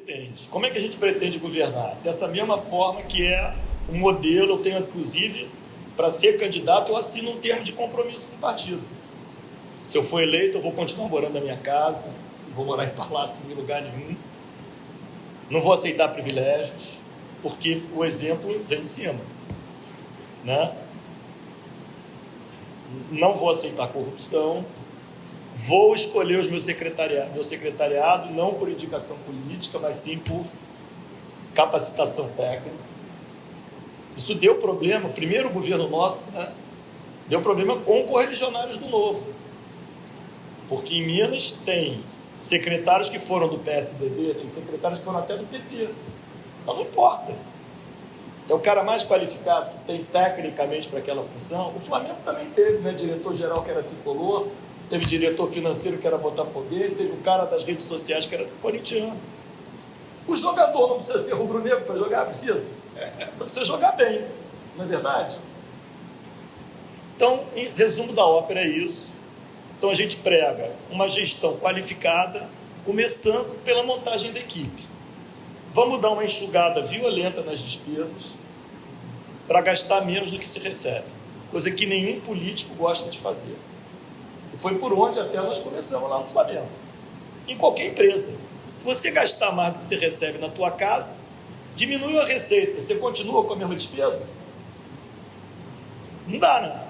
pretende? Como é que a gente pretende governar? Dessa mesma forma que é o modelo, eu tenho, inclusive, para ser candidato, eu assino um termo de compromisso com o partido. Se eu for eleito, eu vou continuar morando na minha casa, não vou morar em palácio em lugar nenhum, não vou aceitar privilégios, porque o exemplo vem de cima, né? Não vou aceitar corrupção, vou escolher os meu secretariado não por indicação política, mas sim por capacitação técnica. Isso deu problema, primeiro governo nosso, né? Deu problema com correligionários do Novo, porque em Minas tem secretários que foram do PSDB, tem secretários que foram até do PT. Então não importa. É o cara mais qualificado que tem tecnicamente para aquela função. O Flamengo também teve, né? Diretor-geral que era tricolor, teve diretor financeiro que era botafoguense, teve um cara das redes sociais que era corintiano. O jogador não precisa ser rubro-negro para jogar? Precisa. Só precisa jogar bem, não é verdade? Então, em resumo da ópera é isso. Então a gente prega uma gestão qualificada, começando pela montagem da equipe. Vamos dar uma enxugada violenta nas despesas para gastar menos do que se recebe, coisa que nenhum político gosta de fazer. E foi por onde até nós começamos lá no Flamengo. Em qualquer empresa. Se você gastar mais do que você recebe na tua casa, diminui a receita, você continua com a mesma despesa? Não dá, né?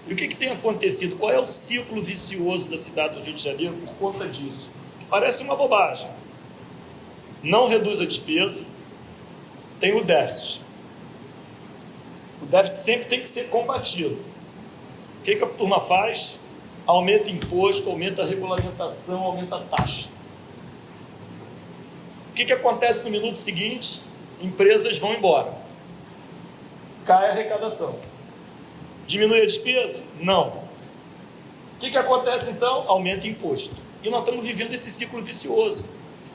E o que tem acontecido? Qual é o ciclo vicioso da cidade do Rio de Janeiro por conta disso? Parece uma bobagem. Não reduz a despesa, tem o déficit. O déficit sempre tem que ser combatido. O que a turma faz? Aumenta imposto, aumenta a regulamentação, aumenta a taxa. O que acontece no minuto seguinte? Empresas vão embora. Cai a arrecadação. Diminui a despesa? Não. O que acontece então? Aumenta imposto. E nós estamos vivendo esse ciclo vicioso.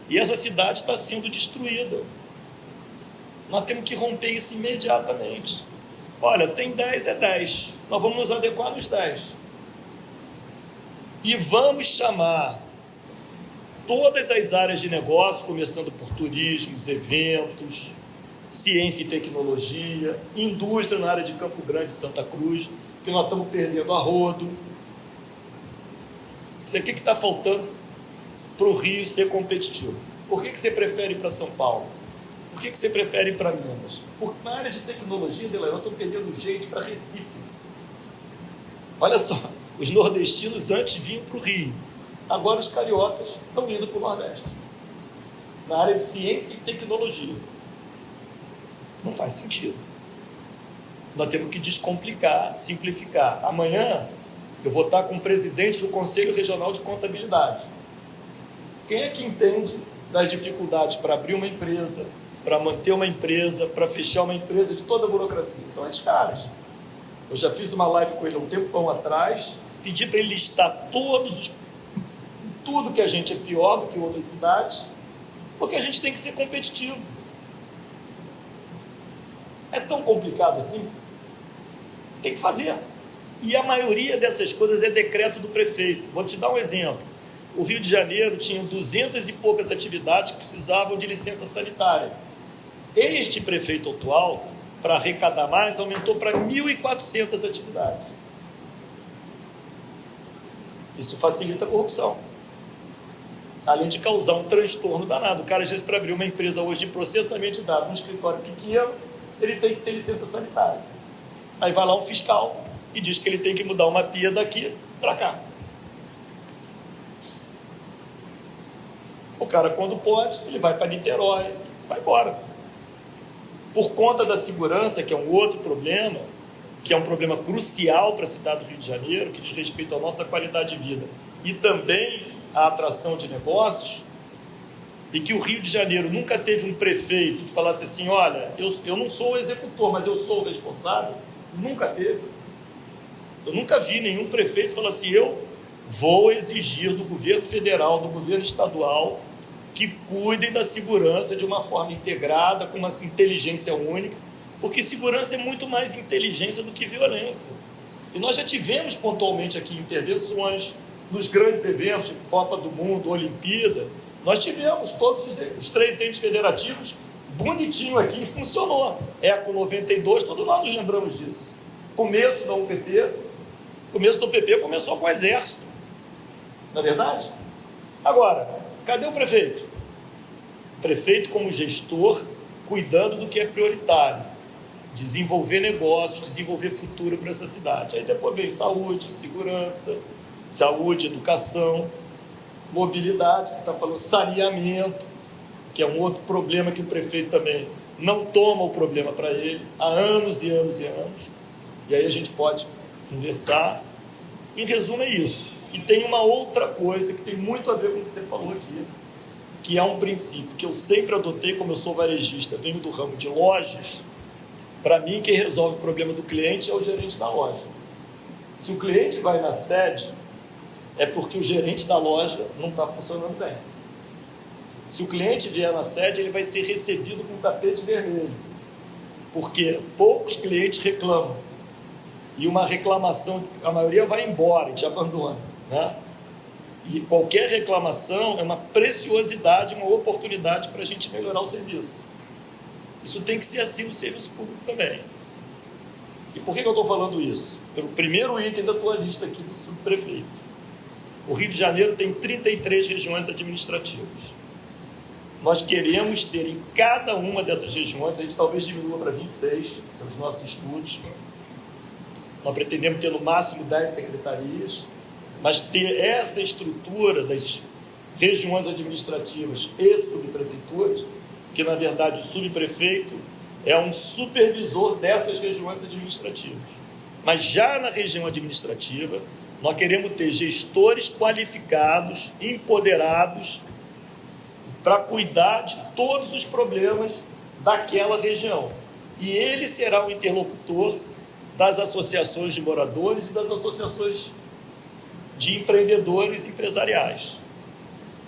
E essa cidade está sendo destruída. Nós temos que romper isso imediatamente. Olha, tem 10, é 10. Nós vamos nos adequar nos 10. E vamos chamar todas as áreas de negócio, começando por turismo, eventos, ciência e tecnologia, indústria na área de Campo Grande e Santa Cruz, que nós estamos perdendo a rodo. Isso aqui que está faltando para o Rio ser competitivo. Por que você prefere ir para São Paulo? Por que você prefere ir para Minas? Porque na área de tecnologia, nós estamos perdendo gente para Recife. Olha só, os nordestinos antes vinham para o Rio, agora os cariocas estão indo para o Nordeste, na área de ciência e tecnologia. Não faz sentido. Nós temos que descomplicar, simplificar. Amanhã eu vou estar com o presidente do Conselho Regional de Contabilidade. Quem é que entende das dificuldades para abrir uma empresa, para manter uma empresa, para fechar uma empresa, de toda a burocracia? São esses caras. Eu já fiz uma live com ele um tempão atrás, pedi para ele listar tudo que a gente é pior do que outras cidades, porque a gente tem que ser competitivo. É tão complicado assim? Tem que fazer. E a maioria dessas coisas é decreto do prefeito. Vou te dar um exemplo. O Rio de Janeiro tinha 200 e poucas atividades que precisavam de licença sanitária. Este prefeito atual, para arrecadar mais, aumentou para 1.400 atividades. Isso facilita a corrupção. Além de causar um transtorno danado. O cara, às vezes, para abrir uma empresa hoje de processamento de dados num escritório pequeno, ele tem que ter licença sanitária. Aí vai lá um fiscal e diz que ele tem que mudar uma pia daqui para cá. O cara, quando pode, ele vai para Niterói, vai embora. Por conta da segurança, que é um outro problema, que é um problema crucial para a cidade do Rio de Janeiro, que diz respeito à nossa qualidade de vida e também à atração de negócios, e que o Rio de Janeiro nunca teve um prefeito que falasse assim, olha, eu não sou o executor, mas eu sou o responsável. Nunca teve. Eu nunca vi nenhum prefeito falar assim, eu vou exigir do governo federal, do governo estadual, que cuidem da segurança de uma forma integrada, com uma inteligência única, porque segurança é muito mais inteligência do que violência. E nós já tivemos pontualmente aqui intervenções nos grandes eventos, tipo Copa do Mundo, Olimpíada, Nós tivemos todos os 3 entes federativos bonitinho aqui e funcionou. Eco 92, todos nós nos lembramos disso. Começo da UPP começou com o Exército. Não é verdade? Agora, cadê o prefeito? O prefeito como gestor, cuidando do que é prioritário. Desenvolver negócios, desenvolver futuro para essa cidade. Aí depois vem saúde, segurança, saúde, educação, mobilidade, que está falando, saneamento, que é um outro problema que o prefeito também não toma o problema para ele há anos e anos e anos. E aí a gente pode conversar. Em resumo, é isso. E tem uma outra coisa que tem muito a ver com o que você falou aqui, que é um princípio que eu sempre adotei, como eu sou varejista, venho do ramo de lojas. Para mim, quem resolve o problema do cliente é o gerente da loja. Se o cliente vai na sede, é porque o gerente da loja não está funcionando bem. Se o cliente vier na sede, ele vai ser recebido com um tapete vermelho, porque poucos clientes reclamam. E uma reclamação, a maioria vai embora e te abandona, né? E qualquer reclamação é uma preciosidade, uma oportunidade para a gente melhorar o serviço. Isso tem que ser assim no serviço público também. E por que eu estou falando isso? Pelo primeiro item da tua lista aqui do subprefeito. O Rio de Janeiro tem 33 regiões administrativas. Nós queremos ter em cada uma dessas regiões, a gente talvez diminua para 26, pelos nossos estudos. Nós pretendemos ter no máximo 10 secretarias, mas ter essa estrutura das regiões administrativas e subprefeituras, que na verdade o subprefeito é um supervisor dessas regiões administrativas. Mas já na região administrativa, nós queremos ter gestores qualificados, empoderados, para cuidar de todos os problemas daquela região. E ele será o interlocutor das associações de moradores e das associações de empreendedores empresariais,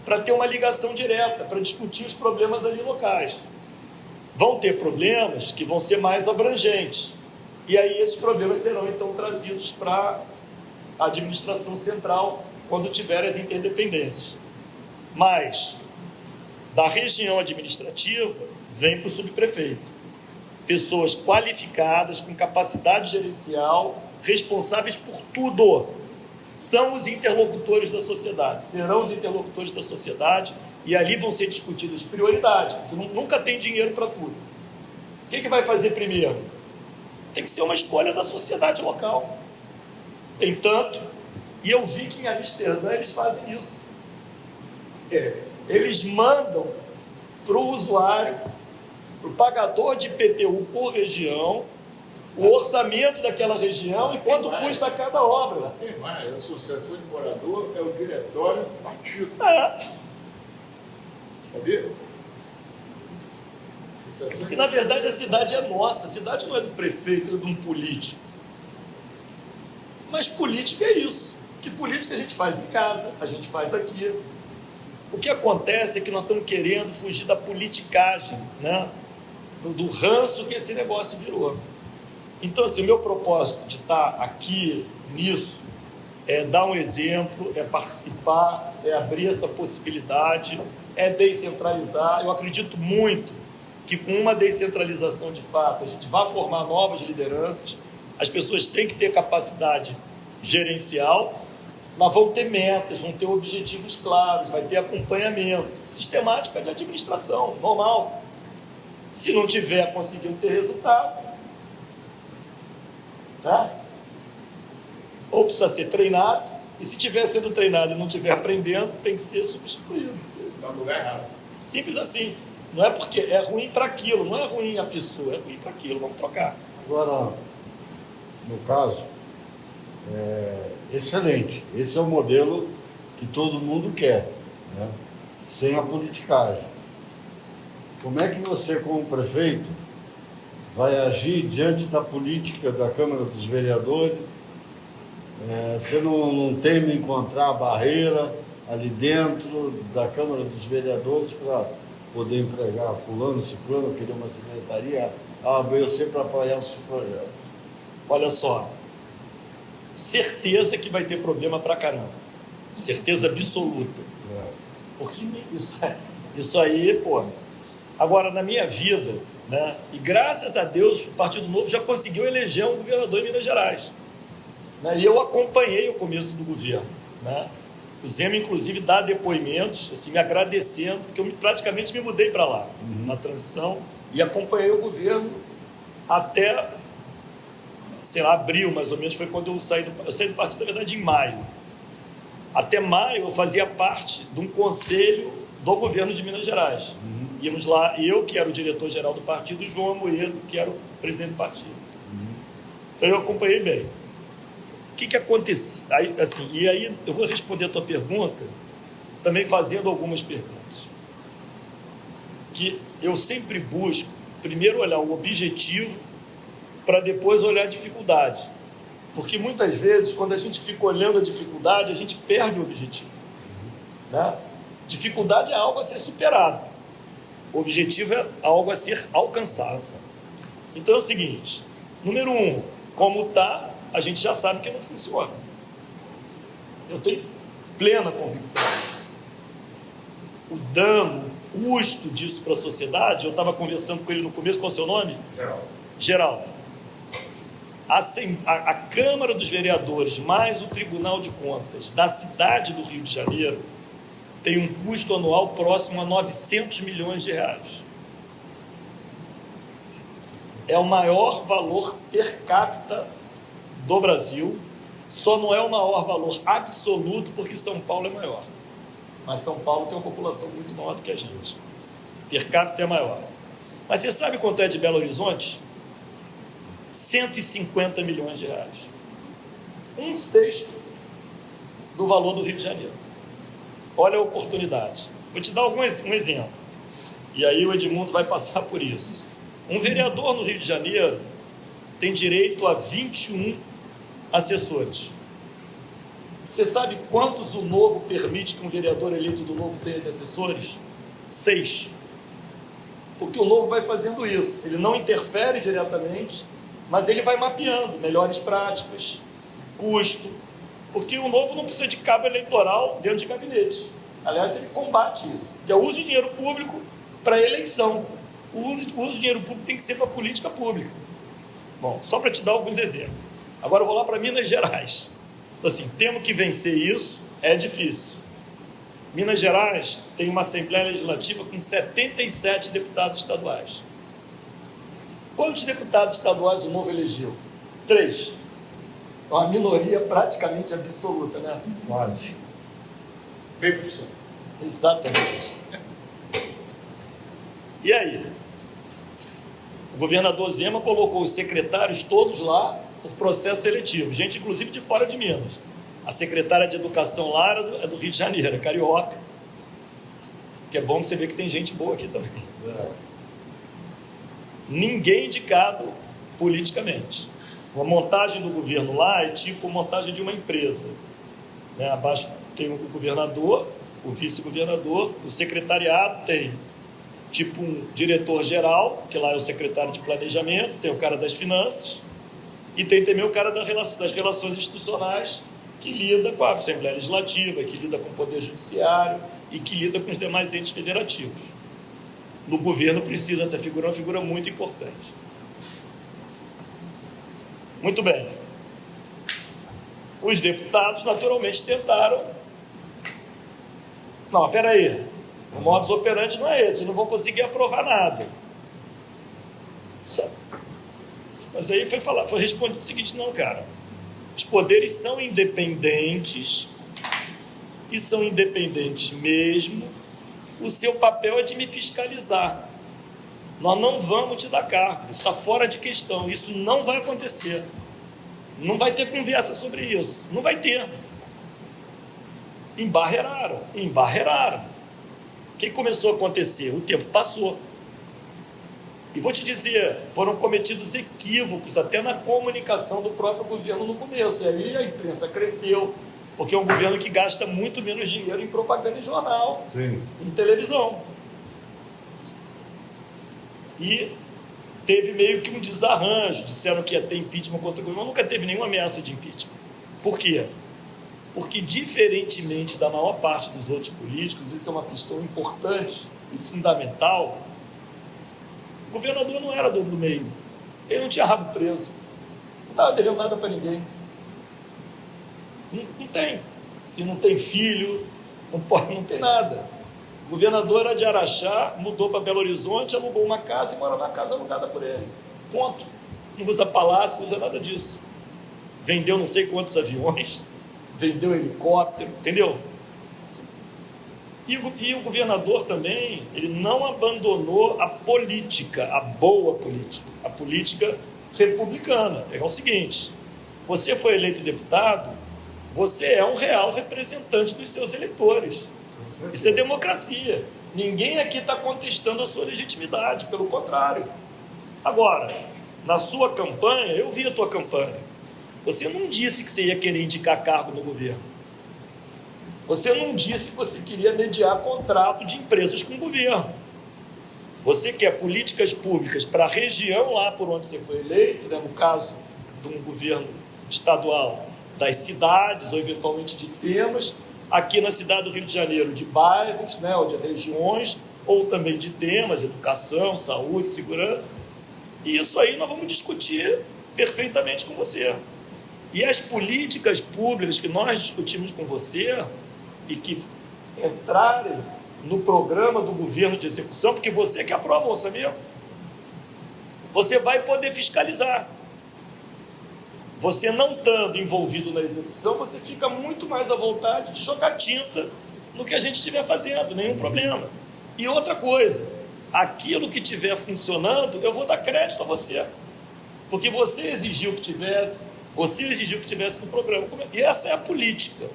para ter uma ligação direta, para discutir os problemas ali locais. Vão ter problemas que vão ser mais abrangentes, e aí esses problemas serão então trazidos para a administração central quando tiver as interdependências. Mas da região administrativa vem para o subprefeito pessoas qualificadas, com capacidade gerencial, responsáveis por tudo. São os interlocutores da sociedade, serão os interlocutores da sociedade, e ali vão ser discutidas prioridades, porque nunca tem dinheiro para tudo. O que vai fazer primeiro? Tem que ser uma escolha da sociedade local. Tem tanto, e eu vi que em Amsterdã eles fazem isso. Eles mandam para o usuário, para o pagador de IPTU por região, o orçamento daquela região e quanto custa cada obra. Tem mais, a associação de morador é o diretório do partido. Sabia? Porque na verdade a cidade é nossa, a cidade não é do prefeito, é de um político. Mas política é isso. Que política a gente faz em casa, a gente faz aqui. O que acontece é que nós estamos querendo fugir da politicagem, né? Do ranço que esse negócio virou. Então, assim, o meu propósito de estar aqui nisso é dar um exemplo, é participar, é abrir essa possibilidade, é descentralizar. Eu acredito muito que com uma descentralização de fato a gente vai formar novas lideranças, as pessoas têm que ter capacidade gerencial, mas vão ter metas, vão ter objetivos claros, vai ter acompanhamento, sistemática de administração, normal. Se não tiver conseguindo ter resultado, tá? Ou precisa ser treinado, e se estiver sendo treinado e não estiver aprendendo, tem que ser substituído. Está no lugar errado. Simples assim. Não é porque é ruim para aquilo, não é ruim a pessoa, é ruim para aquilo, vamos trocar. Agora, no caso, excelente. Esse é o modelo que todo mundo quer, né? Sem a politicagem. Como é que você, como prefeito, vai agir diante da política da Câmara dos Vereadores? Você não teme encontrar barreira ali dentro da Câmara dos Vereadores para poder empregar fulano, ciclano, querer uma secretaria, A, B ou C para apoiar os seus projetos? Olha só, certeza que vai ter problema pra caramba, certeza absoluta. Porque isso aí, pô. Agora, na minha vida, né, e graças a Deus, o Partido Novo já conseguiu eleger um governador em Minas Gerais. Né, e eu acompanhei o começo do governo. Né? O Zema, inclusive, dá depoimentos, assim, me agradecendo, porque eu praticamente me mudei para lá, na transição, e acompanhei o governo até, sei lá, abril, mais ou menos, foi quando eu saí do partido, na verdade, em maio. Até maio, eu fazia parte de um conselho do governo de Minas Gerais. Íamos lá, eu, que era o diretor-geral do partido, e João Amoedo, que era o presidente do partido. Então, eu acompanhei bem. O que acontecia? Aí, assim, e aí eu vou responder a tua pergunta, também fazendo algumas perguntas. Que eu sempre busco, primeiro, olhar o objetivo, para depois olhar a dificuldade. Porque muitas vezes, quando a gente fica olhando a dificuldade, a gente perde o objetivo. Né? Dificuldade é algo a ser superado. O objetivo é algo a ser alcançado. Então é o seguinte, número 1, como está, a gente já sabe que não funciona. Eu tenho plena convicção disso. O dano, o custo disso para a sociedade, eu estava conversando com ele no começo, qual é o seu nome? Geraldo. A Câmara dos Vereadores, mais o Tribunal de Contas da cidade do Rio de Janeiro, tem um custo anual próximo a 900 milhões de reais. É o maior valor per capita do Brasil, só não é o maior valor absoluto porque São Paulo é maior. Mas São Paulo tem uma população muito maior do que a gente. Per capita é maior. Mas você sabe quanto é de Belo Horizonte? 150 milhões de reais. 1/6 do valor do Rio de Janeiro. Olha a oportunidade. Vou te dar um exemplo. E aí o Edmundo vai passar por isso. Um vereador no Rio de Janeiro tem direito a 21 assessores. Você sabe quantos o Novo permite que um vereador eleito do Novo tenha de assessores? 6. Porque o Novo vai fazendo isso. Ele não interfere diretamente, mas ele vai mapeando melhores práticas, custo, porque o Novo não precisa de cabo eleitoral dentro de gabinete. Aliás, ele combate isso, que é o uso de dinheiro público para eleição. O uso de dinheiro público tem que ser para política pública. Bom, só para te dar alguns exemplos. Agora eu vou lá para Minas Gerais. Então, assim, temos que vencer isso, é difícil. Minas Gerais tem uma Assembleia Legislativa com 77 deputados estaduais. Quantos deputados estaduais o Novo elegeu? 3. É uma minoria praticamente absoluta, né? Quase. Meio por cento. Exatamente. E aí? O governador Zema colocou os secretários todos lá por processo seletivo, gente inclusive de fora de Minas. A secretária de Educação lá é do Rio de Janeiro, é carioca. Que é bom você ver que tem gente boa aqui também. Ninguém indicado politicamente. A montagem do governo lá é tipo a montagem de uma empresa. Né? Abaixo tem o governador, o vice-governador, o secretariado tem tipo um diretor-geral, que lá é o secretário de planejamento, tem o cara das finanças, e tem também o cara das relações institucionais, que lida com a Assembleia Legislativa, que lida com o Poder Judiciário e que lida com os demais entes federativos. No governo precisa essa figura, uma figura muito importante. Muito bem. Os deputados, naturalmente, tentaram... Não, espera aí. O modus operandi não é esse, eles não vão conseguir aprovar nada. Mas aí foi respondido o seguinte, não, cara. Os poderes são independentes, e são independentes mesmo. O seu papel é de me fiscalizar. Nós não vamos te dar cargo, isso está fora de questão, isso não vai acontecer. Não vai ter conversa sobre isso, não vai ter. Embarreiraram. O que começou a acontecer? O tempo passou. E vou te dizer, foram cometidos equívocos até na comunicação do próprio governo no começo. E aí a imprensa cresceu, porque é um governo que gasta muito menos dinheiro em propaganda em jornal, Sim. em televisão. E teve meio que um desarranjo, disseram que ia ter impeachment contra o governo, mas nunca teve nenhuma ameaça de impeachment. Por quê? Porque, diferentemente da maior parte dos outros políticos, isso é uma questão importante e fundamental, o governador não era dono do meio. Ele não tinha rabo preso. Não estava devendo nada para ninguém. Não tem. Se não tem filho, não pode, não tem nada. O governador era de Araxá, mudou para Belo Horizonte, alugou uma casa e mora na casa alugada por ele. Ponto. Não usa palácio, não usa nada disso. Vendeu não sei quantos aviões, vendeu helicóptero, entendeu? E o governador também, ele não abandonou a política, a boa política, a política republicana. É o seguinte, você foi eleito deputado, você é um real representante dos seus eleitores. Isso é democracia. Ninguém aqui está contestando a sua legitimidade, pelo contrário. Agora, na sua campanha, eu vi a tua campanha, você não disse que você ia querer indicar cargo no governo. Você não disse que você queria mediar contrato de empresas com o governo. Você quer políticas públicas para a região lá por onde você foi eleito, né, no caso de um governo estadual, das cidades ou eventualmente de temas, aqui na cidade do Rio de Janeiro, de bairros, né, ou de regiões, ou também de temas, educação, saúde, segurança. E isso aí nós vamos discutir perfeitamente com você. E as políticas públicas que nós discutimos com você e que entrarem no programa do governo de execução, porque você que aprova o orçamento, você vai poder fiscalizar. Você não estando envolvido na execução, você fica muito mais à vontade de jogar tinta no que a gente estiver fazendo, nenhum problema. E outra coisa, aquilo que estiver funcionando, eu vou dar crédito a você, porque você exigiu que tivesse no programa. E essa é a política.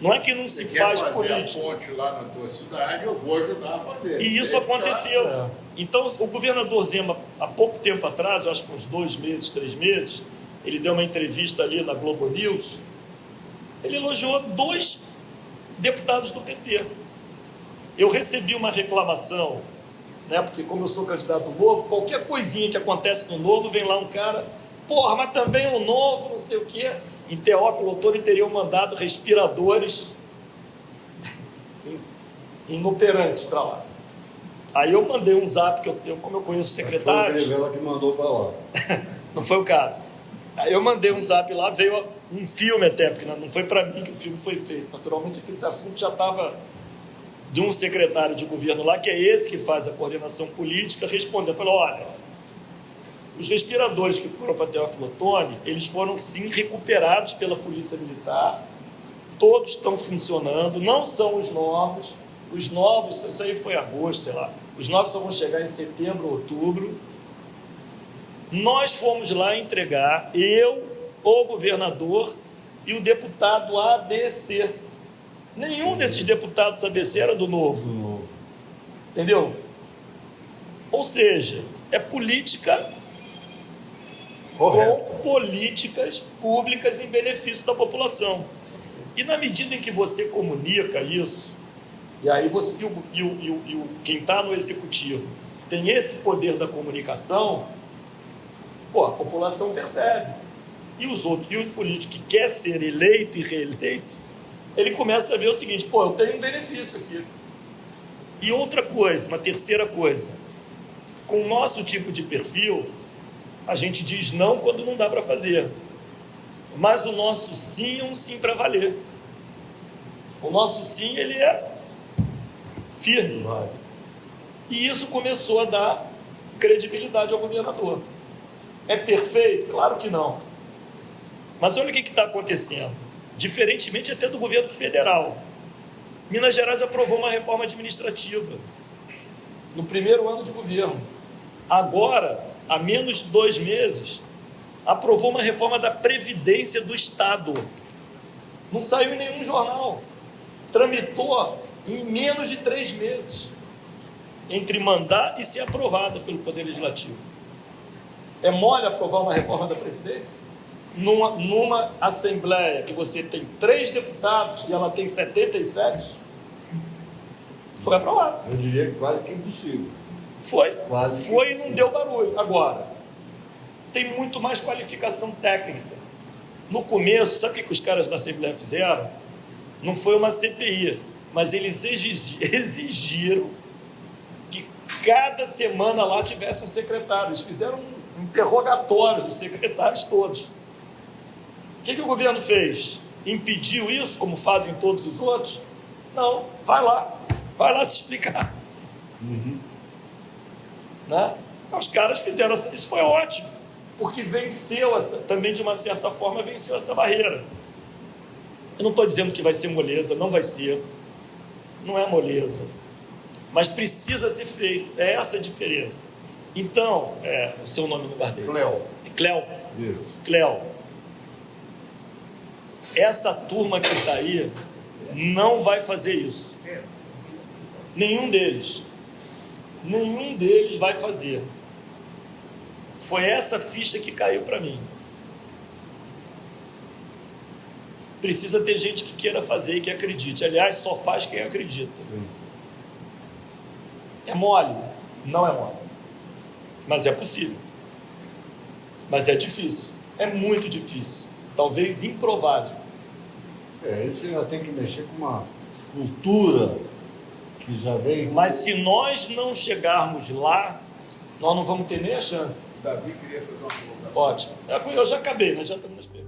Não é que não se faz política. Se quer fazer a ponte lá na tua cidade, eu vou ajudar a fazer. E isso aconteceu. Então, o governador Zema, há pouco tempo atrás, eu acho que uns 2 meses, 3 meses, ele deu uma entrevista ali na Globo News, ele elogiou 2 deputados do PT. Eu recebi uma reclamação, né, porque como eu sou candidato novo, qualquer coisinha que acontece no novo, vem lá um cara, porra, mas também o novo, não sei o quê. Em Teófilo Otoni teriam mandado respiradores inoperantes para lá. Aí eu mandei um zap, como eu conheço o secretário. Foi o Crivella que mandou para lá. Não foi o caso. Aí eu mandei um zap lá, veio um filme até, porque não foi para mim que o filme foi feito. Naturalmente, aquele assunto já estava de um secretário de governo lá, que é esse que faz a coordenação política, respondendo. Falou, olha, os respiradores que foram para Teófilo Otoni, eles foram sim recuperados pela Polícia Militar, todos estão funcionando, não são os novos, isso aí foi agosto, sei lá, os novos só vão chegar em setembro, outubro. Nós fomos lá entregar, eu, o governador e o deputado ABC. Nenhum desses deputados ABC era do Novo. Entendeu? Ou seja, é política Correto. com políticas públicas em benefício da população. E na medida em que você comunica isso, e aí você, quem está no executivo tem esse poder da comunicação, a população percebe. E o político que quer ser eleito e reeleito, ele começa a ver o seguinte, eu tenho um benefício aqui. E outra coisa, uma terceira coisa, com o nosso tipo de perfil, a gente diz não quando não dá para fazer. Mas o nosso sim é um sim para valer. O nosso sim, ele é firme. E isso começou a dar credibilidade ao governador. É perfeito? Claro que não. Mas olha o que está acontecendo. Diferentemente até do governo federal. Minas Gerais aprovou uma reforma administrativa no primeiro ano de governo. Agora, há menos de 2 meses, aprovou uma reforma da Previdência do Estado. Não saiu em nenhum jornal. Tramitou em menos de 3 meses, entre mandar e ser aprovada pelo Poder Legislativo. É mole aprovar uma reforma da Previdência? Numa Assembleia que você tem 3 deputados e ela tem 77, foi aprovado. Eu diria que quase que impossível. Foi e não impossível. deu barulho. Agora, tem muito mais qualificação técnica. No começo, sabe o que os caras da Assembleia fizeram? Não foi uma CPI, mas eles exigiram que cada semana lá tivesse um secretário. Eles fizeram um interrogatório dos secretários todos. O que o governo fez? Impediu isso, como fazem todos os outros? Não, vai lá se explicar. Né? Os caras fizeram, isso foi ótimo, porque venceu, também de uma certa forma, venceu essa barreira. Eu não estou dizendo que vai ser moleza, não vai ser, não é moleza, mas precisa ser feito, é essa a diferença. Então, o seu nome no lugar dele? Cléo. Isso. Cléo, essa turma que está aí não vai fazer isso. Nenhum deles vai fazer. Foi essa ficha que caiu para mim. Precisa ter gente que queira fazer e que acredite. Aliás, só faz quem acredita. Sim. É mole? Não é mole. Mas é possível. Mas é difícil. É muito difícil. Talvez improvável. Esse já tem que mexer com uma cultura que já vem. Mas se nós não chegarmos lá, nós não vamos ter nem a chance. Davi queria fazer uma colocação. Ótimo. Eu já acabei, nós já estamos nas perguntas.